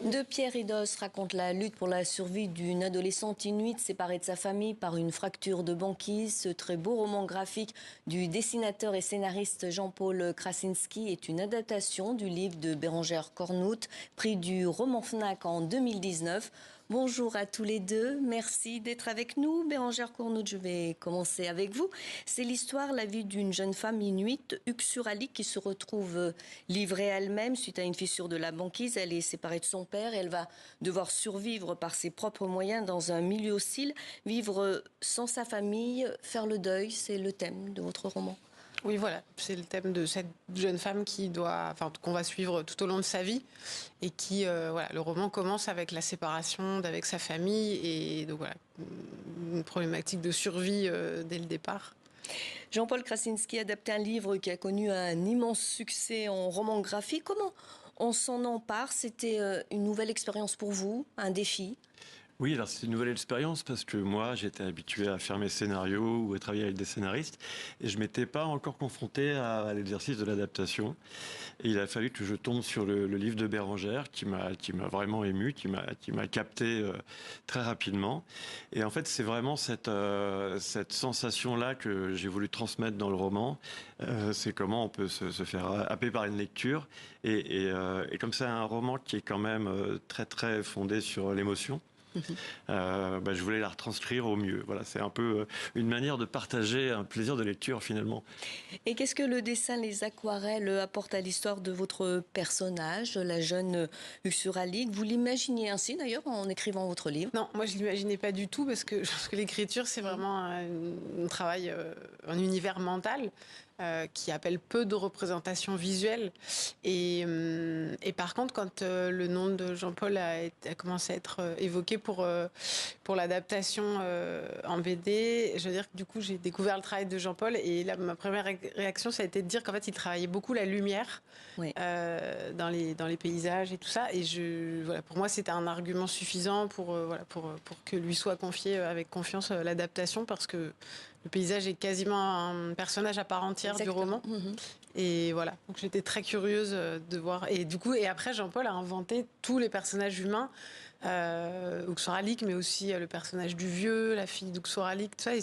De Pierre Idos raconte la lutte pour la survie d'une adolescente inuite séparée de sa famille par une fracture de banquise. Ce très beau roman graphique du dessinateur et scénariste Jean-Paul Krasinski est une adaptation du livre de Bérengère Cornout, prix du Roman Fnac en 2019. Bonjour à tous les deux, merci d'être avec nous. Bérengère Cornout, je vais commencer avec vous. C'est l'histoire, la vie d'une jeune femme inuite, Uxuralik, qui se retrouve livrée à elle-même suite à une fissure de la banquise. Elle est séparée de son père et elle va devoir survivre par ses propres moyens dans un milieu hostile, vivre sans sa famille, faire le deuil, c'est le thème de votre roman. Oui, voilà, c'est le thème de cette jeune femme qu'on va suivre tout au long de sa vie et le roman commence avec la séparation d'avec sa famille et donc voilà, une problématique de survie dès le départ. Jean-Paul Krasinski a adapté un livre qui a connu un immense succès en roman graphique. Comment on s'en empare? C'était une nouvelle expérience pour vous, un défi? Oui, alors c'est une nouvelle expérience parce que moi, j'étais habitué à faire mes scénarios ou à travailler avec des scénaristes et je m'étais pas encore confronté à l'exercice de l'adaptation. Et il a fallu que je tombe sur le livre de Bérengère qui m'a vraiment ému, qui m'a capté très rapidement. Et en fait, c'est vraiment cette sensation-là que j'ai voulu transmettre dans le roman. C'est comment on peut se faire happer par une lecture et comme c'est un roman qui est quand même très très fondé sur l'émotion. Je voulais la retranscrire au mieux. Voilà, c'est un peu une manière de partager un plaisir de lecture finalement. Et qu'est-ce que le dessin, les aquarelles apportent à l'histoire de votre personnage, la jeune Uxuralik? Vous l'imaginiez ainsi d'ailleurs en écrivant votre livre? Non, moi je l'imaginais pas du tout parce que je pense que l'écriture c'est vraiment un travail, un univers mental. Qui appelle peu de représentations visuelles. Et par contre, quand le nom de Jean-Paul a commencé à être évoqué pour l'adaptation en BD, je veux dire que du coup, j'ai découvert le travail de Jean-Paul et là, ma première réaction, ça a été de dire qu'en fait, il travaillait beaucoup la lumière oui. Dans les paysages et tout ça. Et pour moi, c'était un argument suffisant pour que lui soit confié avec confiance l'adaptation parce que le paysage est quasiment un personnage à part entière. Exactement. Du roman. Et voilà, donc j'étais très curieuse de voir. Et du coup, après, Jean-Paul a inventé tous les personnages humains, Uxuralik, mais aussi le personnage du vieux, la fille d'Uxuralik, tout ça. Et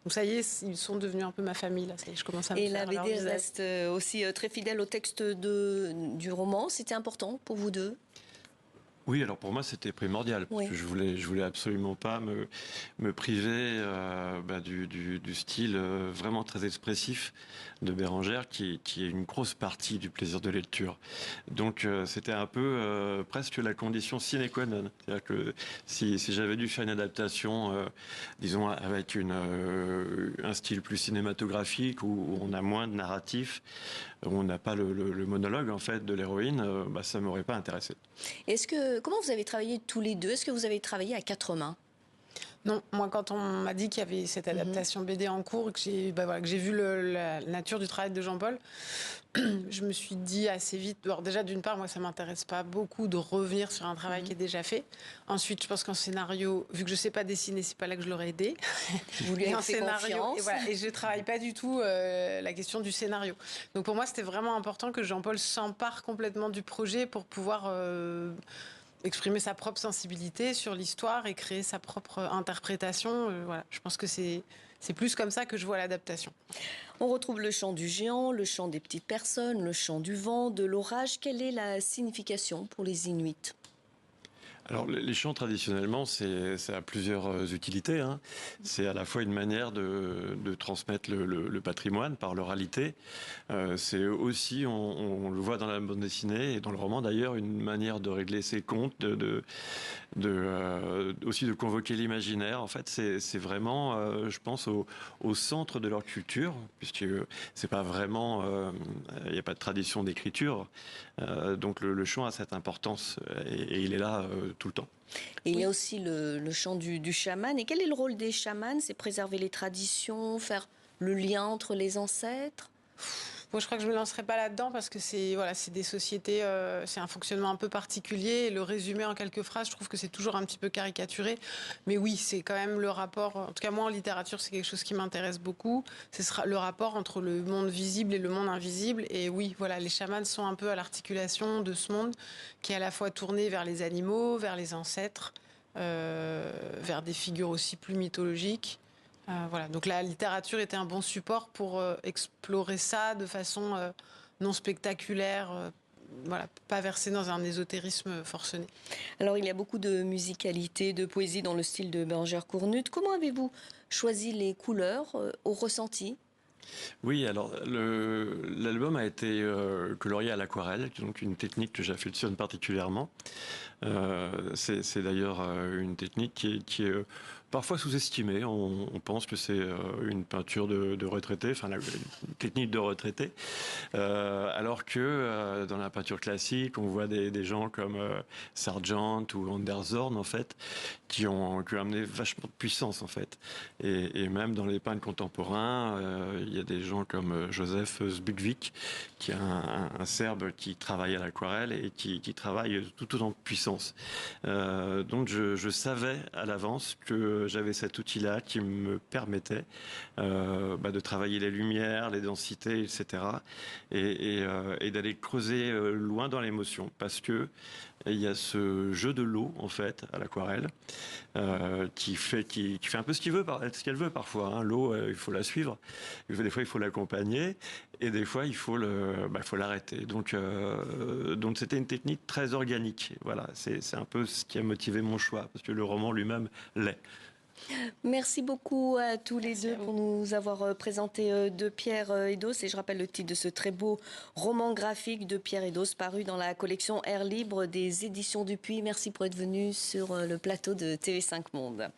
donc ça y est, ils sont devenus un peu ma famille là. Ça y est, je commence à me faire leur visage. Et la BD reste aussi très fidèle au texte du roman. C'était important pour vous deux? Oui, alors pour moi c'était primordial. Oui. Parce que je voulais absolument pas me priver du style vraiment très expressif de Bérengère qui est une grosse partie du plaisir de lecture. Donc c'était un peu presque la condition sine qua non. C'est-à-dire que si j'avais dû faire une adaptation, disons avec un style plus cinématographique où on a moins de narratif, où on n'a pas le monologue en fait de l'héroïne, ça m'aurait pas intéressé. Comment vous avez travaillé tous les deux? Est-ce que vous avez travaillé à quatre mains? Non, moi quand on m'a dit qu'il y avait cette adaptation BD en cours, que j'ai vu la nature du travail de Jean-Paul, je me suis dit assez vite, alors déjà d'une part, moi ça m'intéresse pas beaucoup de revenir sur un travail qui est déjà fait. Ensuite, je pense qu'en scénario, vu que je sais pas dessiner, c'est pas là que je l'aurais aidé. Vous lui avez fait confiance. Et je travaille pas du tout la question du scénario. Donc pour moi, c'était vraiment important que Jean-Paul s'empare complètement du projet pour pouvoir exprimer sa propre sensibilité sur l'histoire et créer sa propre interprétation. Je pense que c'est plus comme ça que je vois l'adaptation. On retrouve le chant du géant, le chant des petites personnes, le chant du vent, de l'orage. Quelle est la signification pour les Inuits? Alors les chants traditionnellement, ça a plusieurs utilités. Hein. C'est à la fois une manière de transmettre le patrimoine par l'oralité. C'est aussi, on le voit dans la bande dessinée et dans le roman d'ailleurs, une manière de régler ses comptes, aussi de convoquer l'imaginaire. En fait, c'est vraiment, je pense, au centre de leur culture, puisque c'est pas vraiment, il n'y a pas de tradition d'écriture. Donc le chant a cette importance et il est là tout le temps. Et il y a aussi le chant du chaman. Et quel est le rôle des chamans? C'est préserver les traditions, faire le lien entre les ancêtres? Moi, je crois que je me lancerai pas là-dedans parce que c'est des sociétés, c'est un fonctionnement un peu particulier. Et le résumer en quelques phrases, je trouve que c'est toujours un petit peu caricaturé. Mais oui, c'est quand même le rapport. En tout cas, moi, en littérature, c'est quelque chose qui m'intéresse beaucoup. Ce sera le rapport entre le monde visible et le monde invisible. Et oui, voilà, les chamans sont un peu à l'articulation de ce monde qui est à la fois tourné vers les animaux, vers les ancêtres, vers des figures aussi plus mythologiques. Voilà. Donc la littérature était un bon support pour explorer ça de façon non spectaculaire, voilà, pas versée dans un ésotérisme forcené. Alors, il y a beaucoup de musicalité, de poésie dans le style de Bérengère Cournut. Comment avez-vous choisi les couleurs au ressenti? Oui, alors l'album a été colorié à l'aquarelle, donc une technique que j'affectionne particulièrement. C'est d'ailleurs une technique qui est parfois sous-estimée. On pense que c'est une peinture de retraité, enfin une technique de retraité, alors que dans la peinture classique, on voit des gens comme Sargent ou Andersdorn en fait, qui ont amené vachement de puissance en fait. Et même dans les peintres contemporains, il y a des gens comme Joseph Zbigniew, qui est un Serbe qui travaille à l'aquarelle et qui travaille tout autant de puissance. Donc je savais à l'avance que j'avais cet outil-là qui me permettait de travailler les lumières, les densités, etc. Et d'aller creuser loin dans l'émotion, parce que il y a ce jeu de l'eau en fait à l'aquarelle qui fait un peu ce qu'elle veut parfois. Hein. L'eau, il faut la suivre. Des fois, il faut l'accompagner, et des fois, il faut l'arrêter. Donc c'était une technique très organique. Voilà, c'est un peu ce qui a motivé mon choix, parce que le roman lui-même l'est. Merci beaucoup à tous les Merci deux à vous. pour nous avoir présenté De Pierre Edos. Et je rappelle le titre de ce très beau roman graphique de Pierre Edos, paru dans la collection Air Libre des éditions Dupuis. Merci pour être venu sur le plateau de TV5 Monde.